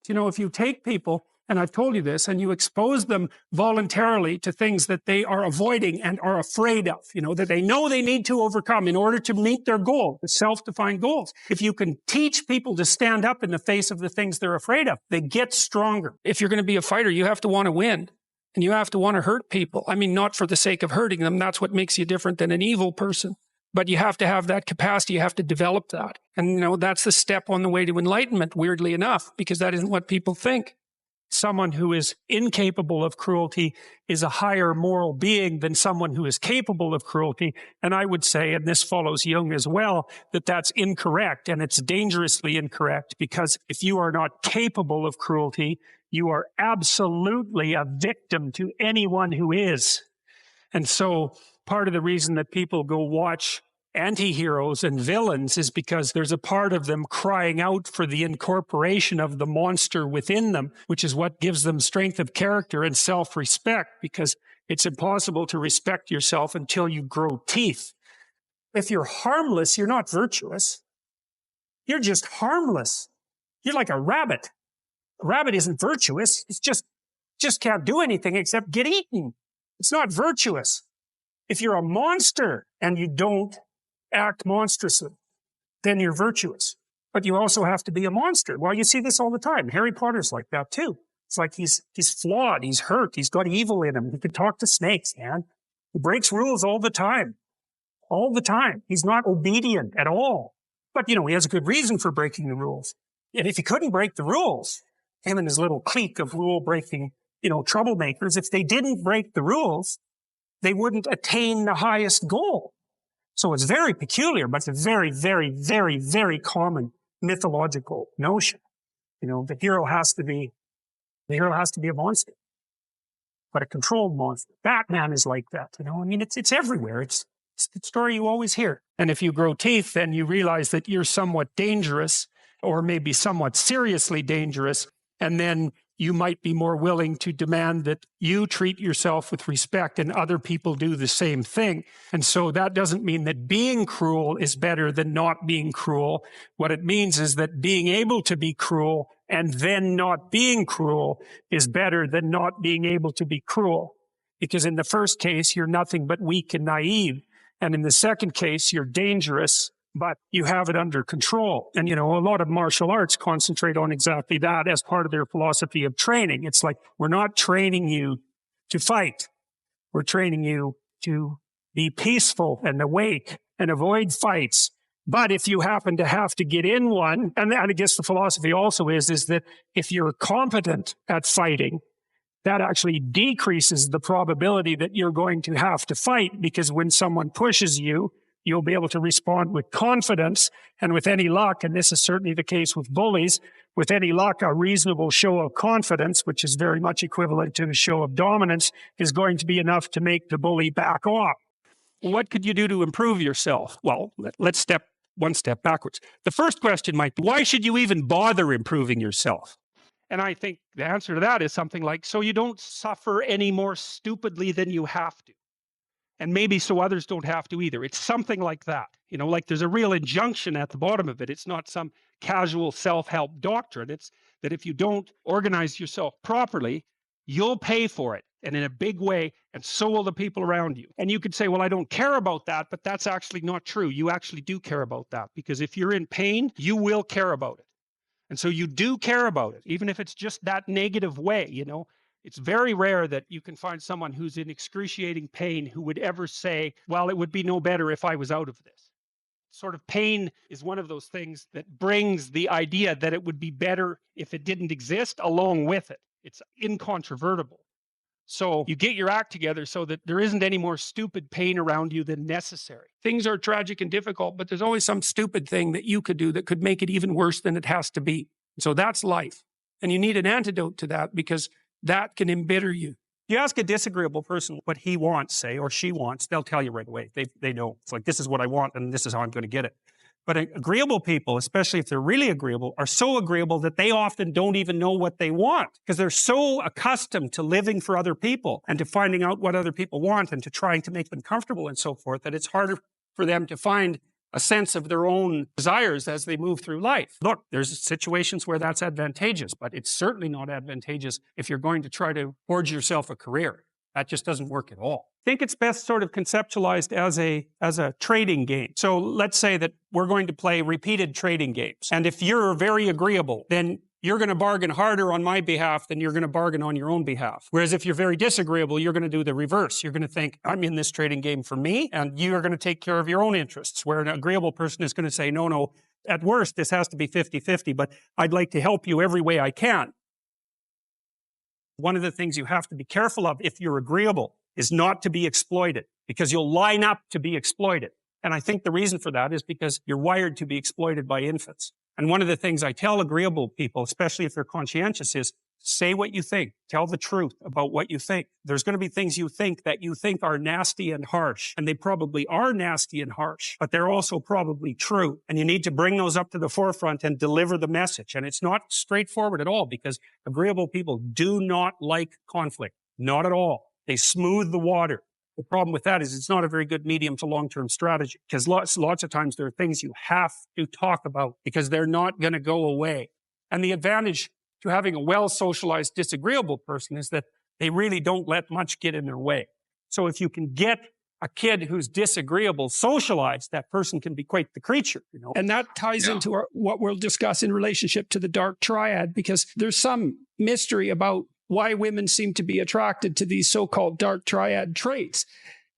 You know, if you take people, and I've told you this, and you expose them voluntarily to things that they are avoiding and are afraid of, you know, that they know they need to overcome in order to meet their goal, the self-defined goals. If you can teach people to stand up in the face of the things they're afraid of, they get stronger. If you're going to be a fighter, you have to want to win. And you have to want to hurt people. I mean, not for the sake of hurting them. That's what makes you different than an evil person. But you have to have that capacity. You have to develop that. And, you know, that's the step on the way to enlightenment, weirdly enough, because that isn't what people think. Someone who is incapable of cruelty is a higher moral being than someone who is capable of cruelty. And I would say, and this follows Jung as well, that that's incorrect, and it's dangerously incorrect, because if you are not capable of cruelty, you are absolutely a victim to anyone who is. And so part of the reason that people go watch anti-heroes and villains is because there's a part of them crying out for the incorporation of the monster within them, which is what gives them strength of character and self-respect, because it's impossible to respect yourself until you grow teeth. If you're harmless, you're not virtuous. You're just harmless. You're like a rabbit. A rabbit isn't virtuous. It's just can't do anything except get eaten. It's not virtuous. If you're a monster and you don't act monstrously, then you're virtuous. But you also have to be a monster. Well, you see this all the time. Harry Potter's like that too. It's like he's flawed, he's hurt, he's got evil in him. He can talk to snakes, man. He breaks rules all the time. All the time. He's not obedient at all. But, you know, he has a good reason for breaking the rules. And if he couldn't break the rules, him and his little clique of rule-breaking, you know, troublemakers, if they didn't break the rules, they wouldn't attain the highest goal. So it's very peculiar, but it's a very, very, very, very common mythological notion. You know, the hero has to be a monster, but a controlled monster. Batman is like that. You know, I mean, it's everywhere. It's the story you always hear. And if you grow teeth, then you realize that you're somewhat dangerous, or maybe somewhat seriously dangerous, and then you might be more willing to demand that you treat yourself with respect and other people do the same thing. And so that doesn't mean that being cruel is better than not being cruel. What it means is that being able to be cruel and then not being cruel is better than not being able to be cruel. Because in the first case, you're nothing but weak and naive. And in the second case, you're dangerous, but you have it under control. And, you know, a lot of martial arts concentrate on exactly that as part of their philosophy of training. It's like, we're not training you to fight. We're training you to be peaceful and awake and avoid fights. But if you happen to have to get in one, and I guess the philosophy also is that if you're competent at fighting, that actually decreases the probability that you're going to have to fight, because when someone pushes you, you'll be able to respond with confidence, and with any luck, and this is certainly the case with bullies, with any luck, a reasonable show of confidence, which is very much equivalent to a show of dominance, is going to be enough to make the bully back off. What could you do to improve yourself? Well, let's step one step backwards. The first question might be, why should you even bother improving yourself? And I think the answer to that is something like, so you don't suffer any more stupidly than you have to. And maybe so others don't have to either. It's something like that. You know, like there's a real injunction at the bottom of it. It's not some casual self-help doctrine. It's that if you don't organize yourself properly, you'll pay for it, and in a big way, and so will the people around you. And you could say, well, I don't care about that, but that's actually not true. You actually do care about that, because if you're in pain, you will care about it. And so you do care about it, even if it's just that negative way, you know. It's very rare that you can find someone who's in excruciating pain who would ever say, well, it would be no better if I was out of this. Sort of pain is one of those things that brings the idea that it would be better if it didn't exist along with it. It's incontrovertible. So you get your act together so that there isn't any more stupid pain around you than necessary. Things are tragic and difficult, but there's always some stupid thing that you could do that could make it even worse than it has to be. So that's life. And you need an antidote to that, because that can embitter you. You ask a disagreeable person what he wants, say, or she wants, they'll tell you right away. They know. It's like, this is what I want, and this is how I'm going to get it. But agreeable people, especially if they're really agreeable, are so agreeable that they often don't even know what they want, because they're so accustomed to living for other people and to finding out what other people want and to trying to make them comfortable and so forth, that it's harder for them to find a sense of their own desires as they move through life. Look, there's situations where that's advantageous, but it's certainly not advantageous if you're going to try to forge yourself a career. That just doesn't work at all. I think it's best sort of conceptualized as a trading game. So let's say that we're going to play repeated trading games. And if you're very agreeable, then you're going to bargain harder on my behalf than you're going to bargain on your own behalf. Whereas if you're very disagreeable, you're going to do the reverse. You're going to think, I'm in this trading game for me, and you're going to take care of your own interests. Where an agreeable person is going to say, no, no, at worst, this has to be 50-50, but I'd like to help you every way I can. One of the things you have to be careful of if you're agreeable is not to be exploited, because you'll line up to be exploited. And I think the reason for that is because you're wired to be exploited by infants. And one of the things I tell agreeable people, especially if they're conscientious, is say what you think. Tell the truth about what you think. There's going to be things you think that you think are nasty and harsh. And they probably are nasty and harsh, but they're also probably true. And you need to bring those up to the forefront and deliver the message. And it's not straightforward at all, because agreeable people do not like conflict. Not at all. They smooth the water. The problem with that is it's not a very good medium to long-term strategy, because lots of times there are things you have to talk about because they're not going to go away. And the advantage to having a well-socialized disagreeable person is that they really don't let much get in their way. So if you can get a kid who's disagreeable socialized, that person can be quite the creature, you know. And that ties into what we'll discuss in relationship to the dark triad, because there's some mystery about why women seem to be attracted to these so-called dark triad traits.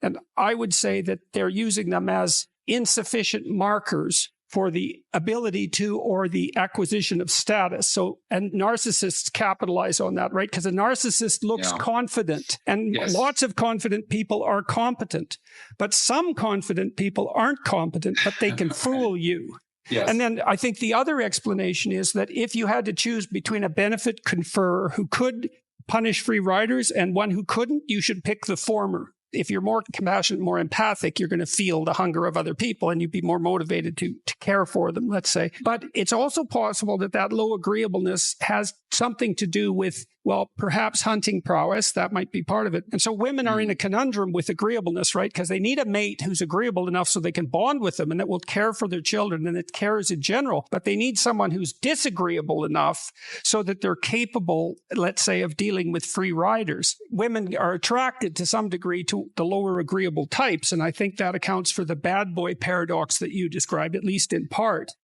And I would say that they're using them as insufficient markers for the ability to or the acquisition of status. So, and narcissists capitalize on that, right? Because a narcissist looks confident, and lots of confident people are competent, but some confident people aren't competent, but they can fool you. Yes. And then I think the other explanation is that if you had to choose between a benefit conferrer who could punish free riders and one who couldn't, you should pick the former. If you're more compassionate, more empathic, you're going to feel the hunger of other people and you'd be more motivated to care for them, let's say. But it's also possible that that low agreeableness has something to do with, well, perhaps hunting prowess. That might be part of it. And so women are in a conundrum with agreeableness, right? Because they need a mate who's agreeable enough so they can bond with them and that will care for their children and that cares in general. But they need someone who's disagreeable enough so that they're capable, let's say, of dealing with free riders. Women are attracted to some degree to the lower agreeable types. And I think that accounts for the bad boy paradox that you described, at least in part.